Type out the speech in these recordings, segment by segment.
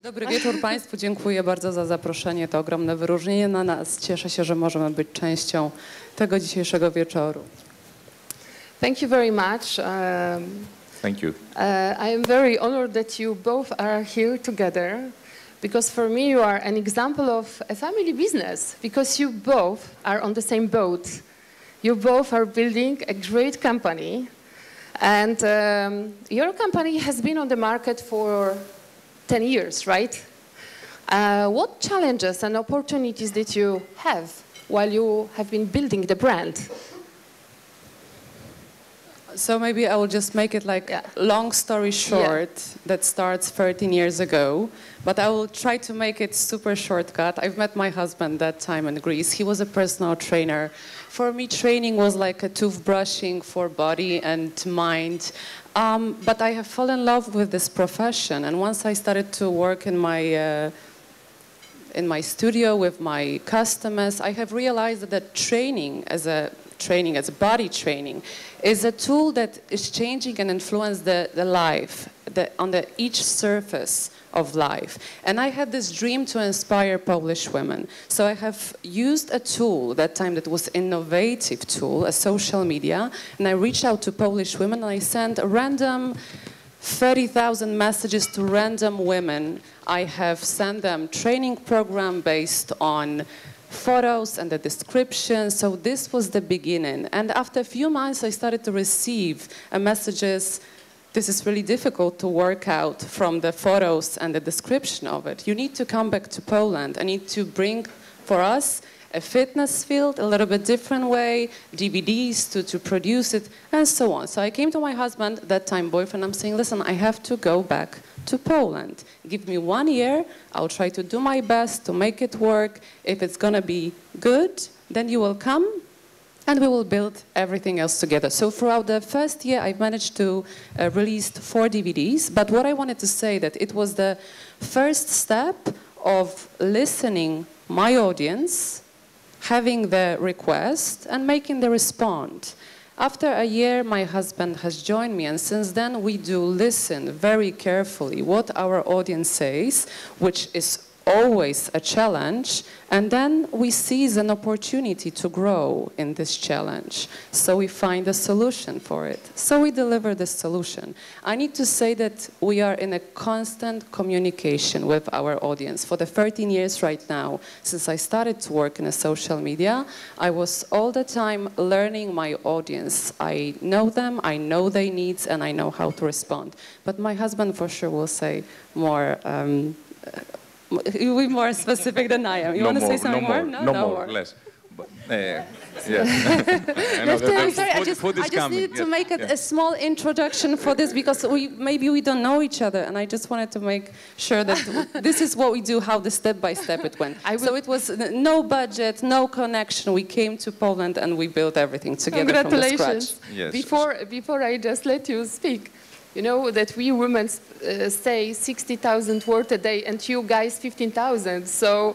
Dobry wieczór Państwu, dziękuję bardzo za zaproszenie, to ogromne wyróżnienie na nas. Cieszę się, że możemy być częścią tego dzisiejszego wieczoru. Thank you very much. Thank you. I am very honored that you both are here together, because for me you are an example of a family business, because you both are on the same boat. You both are building a great company, and your company has been on the market for 10 years, right? What challenges and opportunities did you have while you have been building the brand? So maybe I will just make it like long story short that starts 13 years ago, but I will try to make it super shortcut. I've met my husband that time in Greece. He was a personal trainer. For me, training was like a toothbrushing for body and mind. But I have fallen in love with this profession, and once I started to work in my studio with my customers, I have realized that training as body training is a tool that is changing and influence the life on each surface of life. And I had this dream to inspire Polish women. So I have used a tool that time that was innovative tool, a social media, and I reached out to Polish women and I sent a random 30,000 messages to random women. I have sent them training program based on photos and the description. So this was the beginning. And after a few months, I started to receive messages. This is really difficult to work out from the photos and the description of it. You need to come back to Poland. I need to bring for us a fitness field, a little bit different way, DVDs to produce it, and so on. So I came to my husband, that time boyfriend, I'm saying, listen, I have to go back to Poland. Give me 1 year, I'll try to do my best to make it work. If it's gonna be good, then you will come and we will build everything else together. So throughout the first year, I managed to release 4 DVDs, but what I wanted to say that it was the first step of listening my audience, having the request and making the response. After a year, my husband has joined me, and since then we do listen very carefully what our audience says, which is always a challenge, and then we seize an opportunity to grow in this challenge. So we find a solution for it. So we deliver the solution. I need to say that we are in a constant communication with our audience. For the 13 years right now, since I started to work in a social media, I was all the time learning my audience. I know them, I know their needs, and I know how to respond. But my husband for sure will say more, you'll be more specific than I am. You want to say something more? No more, less. But, I'm sorry, I just needed to make a small introduction for this because maybe we don't know each other, and I just wanted to make sure that this is what we do, how the step-by-step it went. So it was no budget, no connection. We came to Poland and we built everything together from the scratch. Yes. Before I just let you speak, you know that we women say 60,000 words a day, and you guys 15,000. So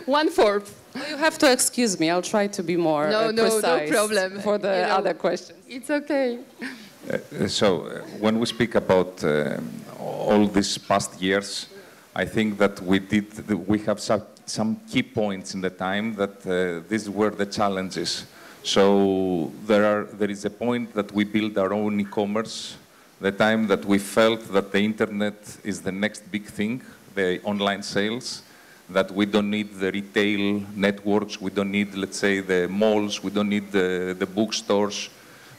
1/4. Well, you have to excuse me. I'll try to be more precise no problem. For the other questions. It's okay. When we speak about all these past years, I think that we have some key points in the time that these were the challenges. So there is a point that we build our own e-commerce, the time that we felt that the internet is the next big thing, the online sales, that we don't need the retail networks, we don't need, let's say, the malls, we don't need the bookstores.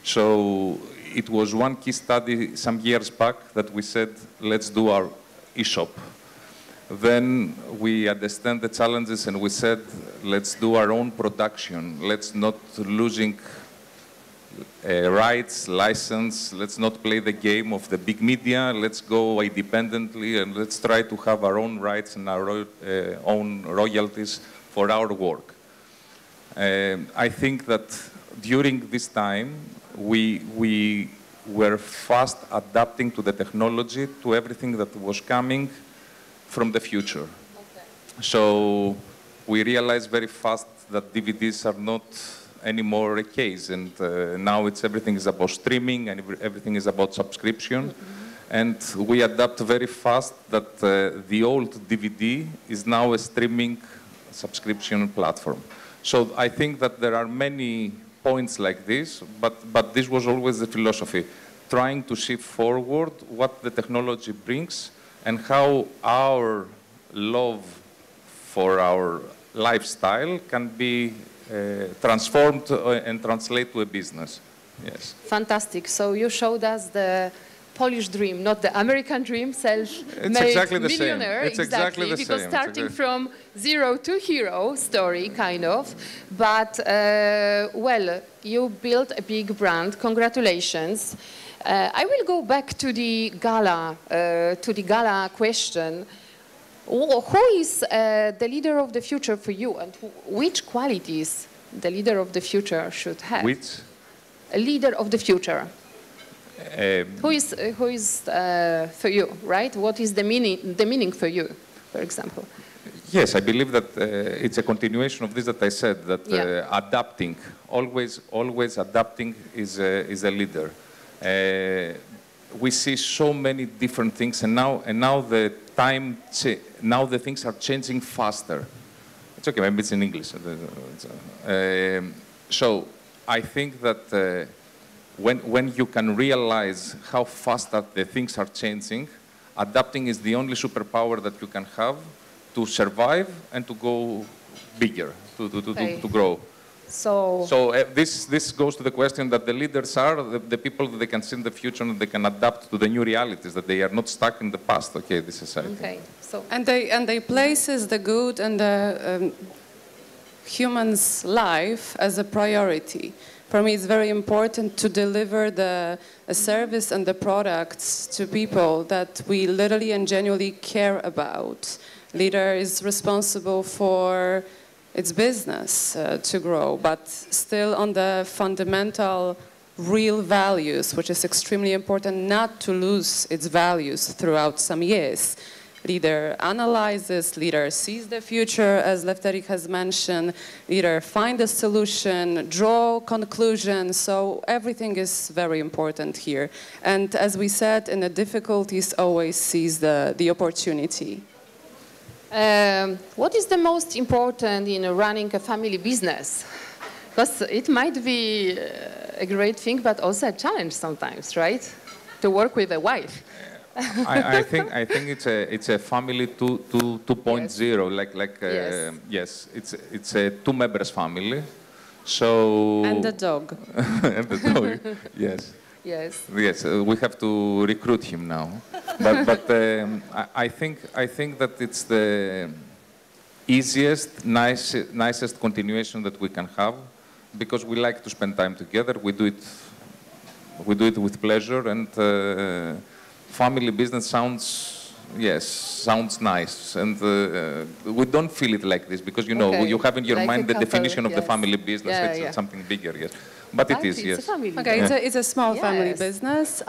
So it was one key study some years back that we said, let's do our e-shop. Then we understand the challenges and we said, let's do our own production. Let's not losing rights, license. Let's not play the game of the big media. Let's go independently and let's try to have our own rights and our own royalties for our work. I think that during this time, we were fast adapting to the technology, to everything that was coming from the future. Okay. So we realized very fast that DVDs are not anymore a case, and now everything is about streaming and everything is about subscription. And we adapt very fast that the old DVD is now a streaming subscription platform. So I think that there are many points like this, but this was always the philosophy, trying to shift forward what the technology brings and how our love for our lifestyle can be transformed and translate to a business. Yes. Fantastic. So you showed us the Polish dream, not the American dream, self-made exactly the millionaire. Same. It's exactly the because same. starting from zero to hero story, kind of. But, well, you built a big brand. Congratulations. I will go back to the GALA question. Who is the leader of the future for you, and which qualities the leader of the future should have? Which? A leader of the future. Who is for you, right? What is the meaning for you, for example? Yes, I believe that it's a continuation of this that I said, that adapting, always adapting is a leader. We see so many different things, and now the things are changing faster. It's okay, maybe it's in English. So I think that when you can realize how fast that the things are changing, adapting is the only superpower that you can have to survive and to go bigger, to grow. So this goes to the question that the leaders are the people that they can see in the future and they can adapt to the new realities, that they are not stuck in the past. Okay, this is okay. So and they places the good and the human's life as a priority. For me, it's very important to deliver a service and the products to people that we literally and genuinely care about. Leader is responsible for its business to grow, but still on the fundamental real values, which is extremely important not to lose its values throughout some years. Leader analyzes, leader sees the future, as Lefterik has mentioned, leader find a solution, draw conclusions, so everything is very important here. And as we said, in the difficulties always sees the opportunity. What is the most important in running a family business? Because it might be a great thing, but also a challenge sometimes, right? To work with a wife. I think it's a family 2.0, yes. it's a 2 members family, so and the dog. and the dog, yes. Yes. Yes, we have to recruit him now, but I think that it's the easiest, nicest continuation that we can have, because we like to spend time together. We do it with pleasure, and family business sounds nice, and we don't feel it like this, because you have in your mind the definition of the family business. It's something bigger, yes. But it is, yes. Okay, it's a small family business.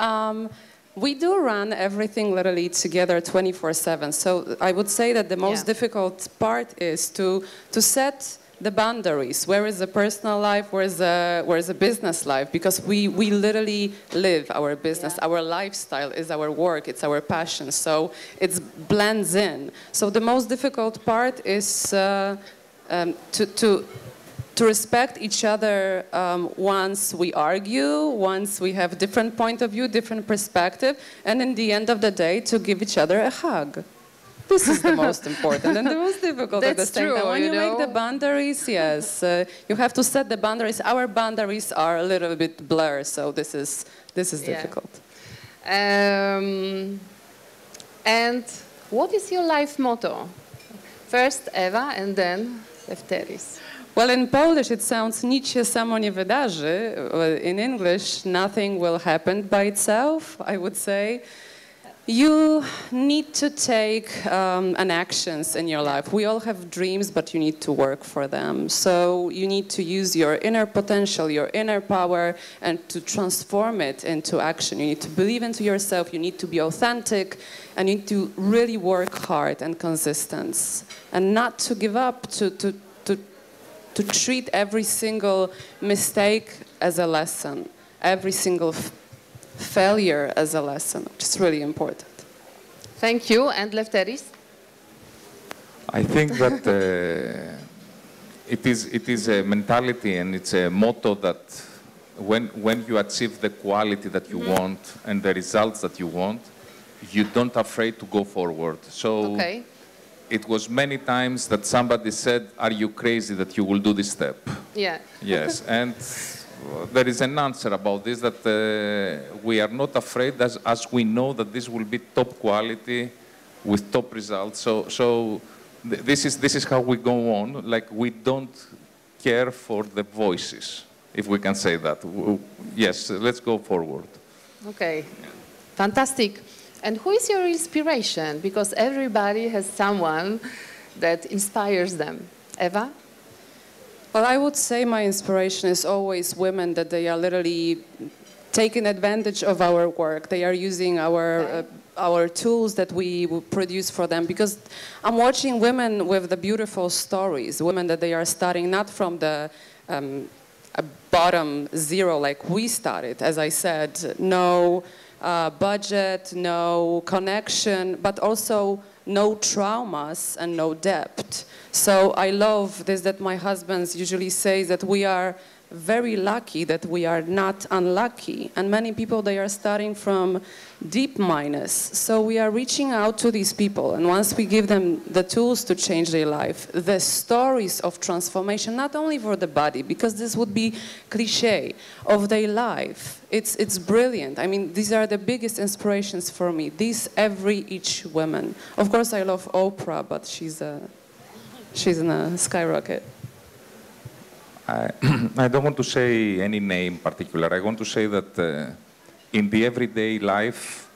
We do run everything literally together 24/7. So I would say that the most difficult part is to set the boundaries. Where is the personal life? Where is the business life? Because we literally live our business. Our lifestyle is our work. It's our passion. So it blends in. So the most difficult part is to respect each other once we argue, once we have different point of view, different perspective, and in the end of the day, to give each other a hug. This is the most important and the most difficult at the same time. When you make the boundaries, yes, you have to set the boundaries. Our boundaries are a little bit blurred, so this is difficult. And what is your life motto? First Eva and then Lefteris. Well, in Polish it sounds nic się samo nie wydarzy. In English, nothing will happen by itself, I would say. You need to take an actions in your life. We all have dreams, but you need to work for them. So you need to use your inner potential, your inner power, and to transform it into action. You need to believe into yourself, you need to be authentic, and you need to really work hard and consistent. And not to give up, to treat every single mistake as a lesson, every single failure as a lesson, which is really important. Thank you. And Lefteris? I think that it is a mentality and it's a motto that when you achieve the quality that you want and the results that you want, you don't afraid to go forward. So it was many times that somebody said, "Are you crazy that you will do this step?" Yeah. Yes, and there is an answer about this, that we are not afraid as we know that this will be top quality with top results. So this is how we go on. Like, we don't care for the voices, if we can say that. Yes, let's go forward. Okay, fantastic. And who is your inspiration? Because everybody has someone that inspires them. Eva? Well, I would say my inspiration is always women, that they are literally taking advantage of our work. They are using our tools that we produce for them, because I'm watching women with the beautiful stories, women that they are starting not from the bottom zero like we started, as I said, no budget, no connection, but also no traumas and no debt. So I love this, that my husband usually says that we are very lucky that we are not unlucky. And many people, they are starting from deep minus. So we are reaching out to these people. And once we give them the tools to change their life, the stories of transformation, not only for the body, because this would be cliche, of their life, it's brilliant. I mean, these are the biggest inspirations for me. Each woman. Of course, I love Oprah, but she's in a skyrocket. I don't want to say any name particular. I want to say that in the everyday life,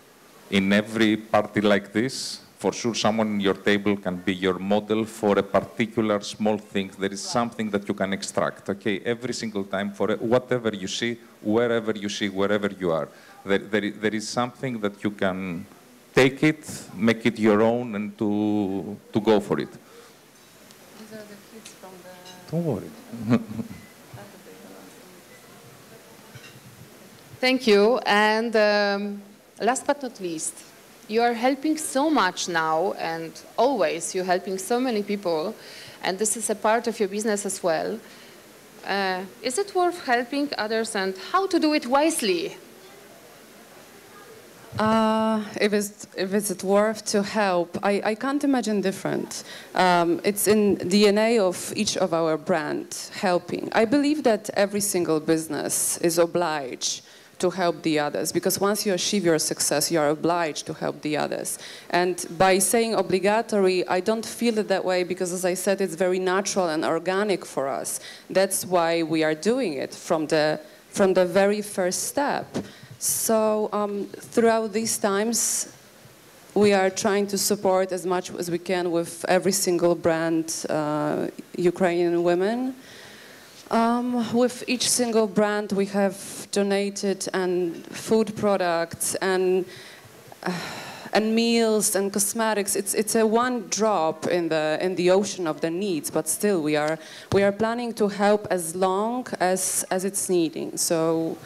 in every party like this, for sure someone in your table can be your model for a particular small thing. There is something that you can extract, okay? Every single time, for whatever you see, wherever you are, there is something that you can take it, make it your own, and to go for it. These are the kids from the... Don't worry. Thank you. And last but not least, you are helping so much now, and always you're helping so many people, and this is a part of your business as well. Is it worth helping others, and how to do it wisely? If it's worth to help, I can't imagine different. It's in DNA of each of our brand, helping. I believe that every single business is obliged to help the others, because once you achieve your success, you are obliged to help the others. And by saying obligatory, I don't feel it that way, because as I said, it's very natural and organic for us. That's why we are doing it from the very first step. So throughout these times, we are trying to support as much as we can with every single brand, Ukrainian women. With each single brand, we have donated and food products and meals and cosmetics. It's a one drop in the ocean of the needs, but still we are planning to help as long as it's needing. So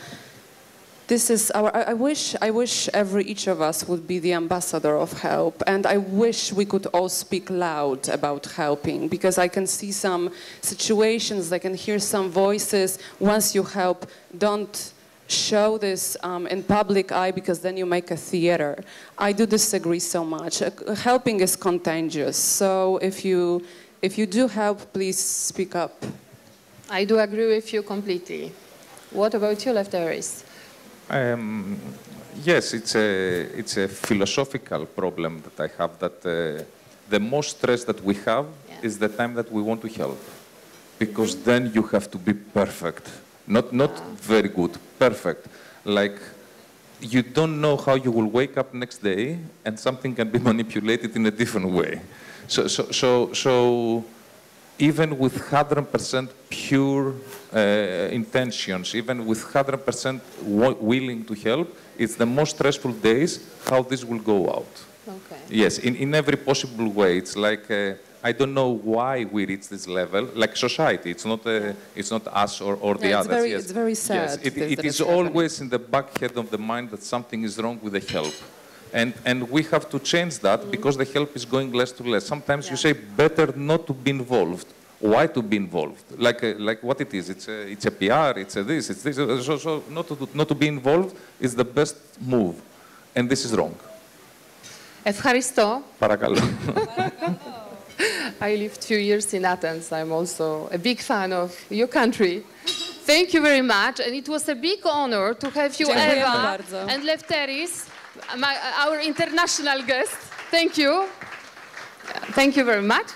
this is our. I wish each of us would be the ambassador of help, and I wish we could all speak loud about helping, because I can see some situations, I can hear some voices. Once you help, don't show this in public eye, because then you make a theater. I do disagree so much. Helping is contagious. So if you do help, please speak up. I do agree with you completely. What about you, Lefteris? Yes, it's a philosophical problem that I have, that the most stress that we have is the time that we want to help, because then you have to be perfect, not very good, perfect. Like, you don't know how you will wake up next day, and something can be manipulated in a different way. So even with 100% pure intentions, even with 100% willing to help, it's the most stressful days how this will go out. Okay. Yes, in every possible way. It's like I don't know why we reach this level, like society. It's not us or the others. It's very sad. Yes, it is always in the back head of the mind that something is wrong with the help. And we have to change that because the help is going less to less. Sometimes you say better not to be involved. Why to be involved? Like what it is? It's a PR. It's a this. It's this. So not to be involved is the best move, and this is wrong. Ευχαριστώ. Παρακαλώ. I lived few years in Athens. I'm also a big fan of your country. Thank you very much, and it was a big honor to have you, Eva and Lefteris, our international guest. Thank you. Thank you very much.